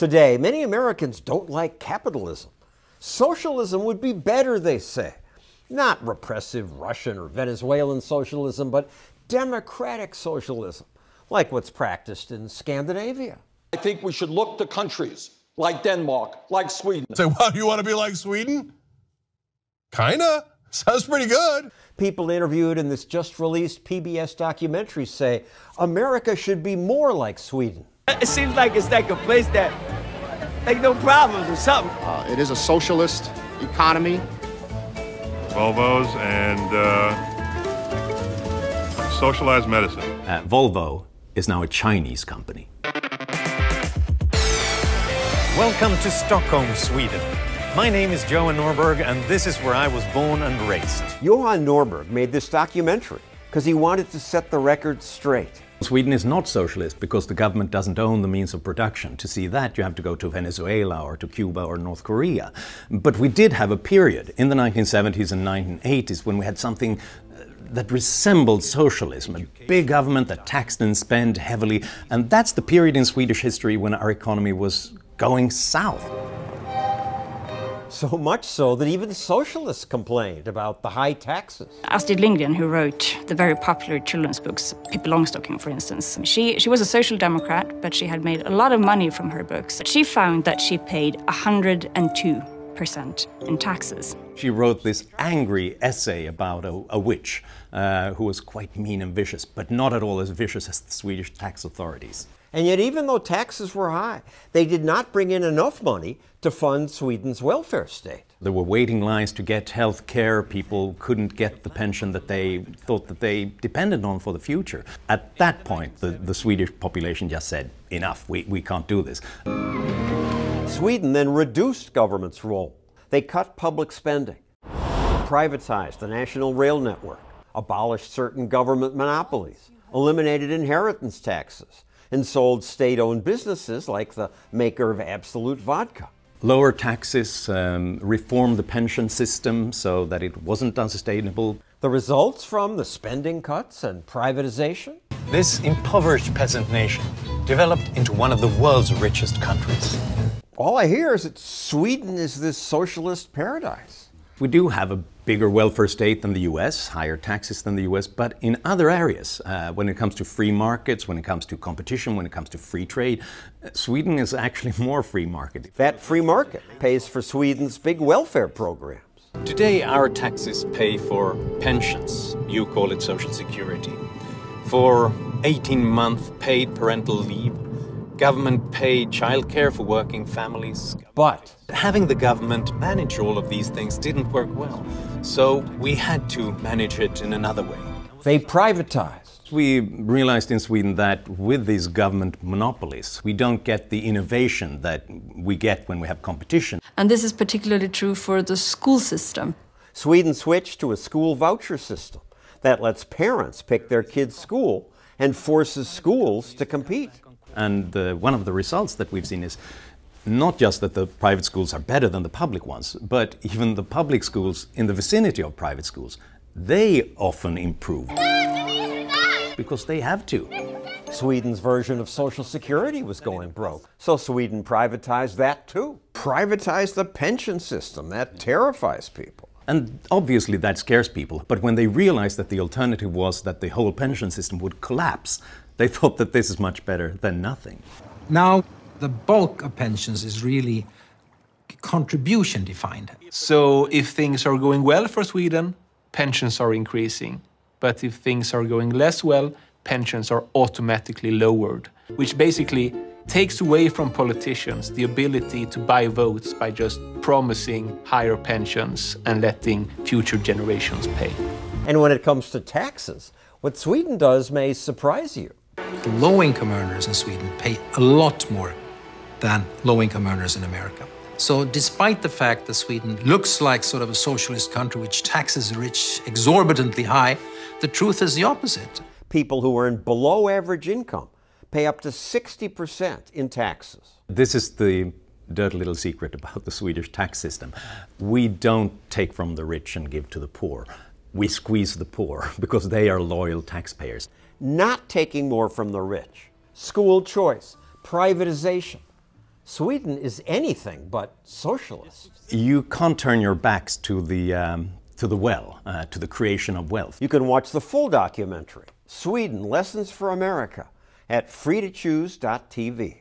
Today, many Americans don't like capitalism. Socialism would be better, they say. Not repressive Russian or Venezuelan socialism, but democratic socialism, like what's practiced in Scandinavia. I think we should look to countries like Denmark, like Sweden. Say, what, you want to be like Sweden? Kinda. Sounds pretty good. People interviewed in this just-released PBS documentary say America should be more like Sweden. It seems like it's like a place that, like, no problems or something. It is a socialist economy. Volvos and socialized medicine. Volvo is now a Chinese company. Welcome to Stockholm, Sweden. My name is Johan Norberg, and this is where I was born and raised. Johan Norberg made this documentary because he wanted to set the record straight. Sweden is not socialist because the government doesn't own the means of production. To see that, you have to go to Venezuela or to Cuba or North Korea. But we did have a period in the 1970s and 1980s when we had something that resembled socialism, a big government that taxed and spent heavily. And that's the period in Swedish history when our economy was going south. So much so that even socialists complained about the high taxes. Astrid Lindgren, who wrote the very popular children's books, Pippi Longstocking, for instance, she was a social democrat, but she had made a lot of money from her books. She found that she paid 102% in taxes. She wrote this angry essay about a witch who was quite mean and vicious, but not at all as vicious as the Swedish tax authorities. And yet, even though taxes were high, they did not bring in enough money to fund Sweden's welfare state. There were waiting lines to get health care. People couldn't get the pension that they thought that they depended on for the future. At that point, the Swedish population just said, enough, we can't do this. Sweden then reduced government's role. They cut public spending, privatized the national rail network, abolished certain government monopolies, eliminated inheritance taxes, and sold state-owned businesses like the maker of Absolute vodka. Lower taxes, reformed the pension system so that it wasn't unsustainable. The results from the spending cuts and privatization? This impoverished peasant nation developed into one of the world's richest countries. All I hear is that Sweden is this socialist paradise. We do have a bigger welfare state than the US, higher taxes than the US, but in other areas, when it comes to free markets, when it comes to competition, when it comes to free trade, Sweden is actually more free market. That free market pays for Sweden's big welfare programs. Today, our taxes pay for pensions. You call it social security. For 18-month paid parental leave, government-paid childcare for working families. But having the government manage all of these things didn't work well, so we had to manage it in another way. They privatized. We realized in Sweden that with these government monopolies, we don't get the innovation that we get when we have competition. And this is particularly true for the school system. Sweden switched to a school voucher system that lets parents pick their kids' school and forces schools to compete. And one of the results that we've seen is not just that the private schools are better than the public ones, but even the public schools in the vicinity of private schools, they often improve because they have to. Sweden's version of Social Security was going broke, so Sweden privatized that too. Privatized the pension system. That terrifies people. And obviously that scares people, but when they realized that the alternative was that the whole pension system would collapse, they thought that this is much better than nothing. Now, the bulk of pensions is really contribution defined. So if things are going well for Sweden, pensions are increasing. But if things are going less well, pensions are automatically lowered, which basically takes away from politicians the ability to buy votes by just promising higher pensions and letting future generations pay. And when it comes to taxes, what Sweden does may surprise you. Low-income earners in Sweden pay a lot more than low-income earners in America. So despite the fact that Sweden looks like sort of a socialist country which taxes the rich exorbitantly high, the truth is the opposite. People who earn below average income pay up to 60% in taxes. This is the dirty little secret about the Swedish tax system. We don't take from the rich and give to the poor. We squeeze the poor because they are loyal taxpayers. Not taking more from the rich, school choice, privatization. Sweden is anything but socialist. You can't turn your backs to the well, to the creation of wealth. You can watch the full documentary, Sweden, Lessons for America, at freetochoose.tv.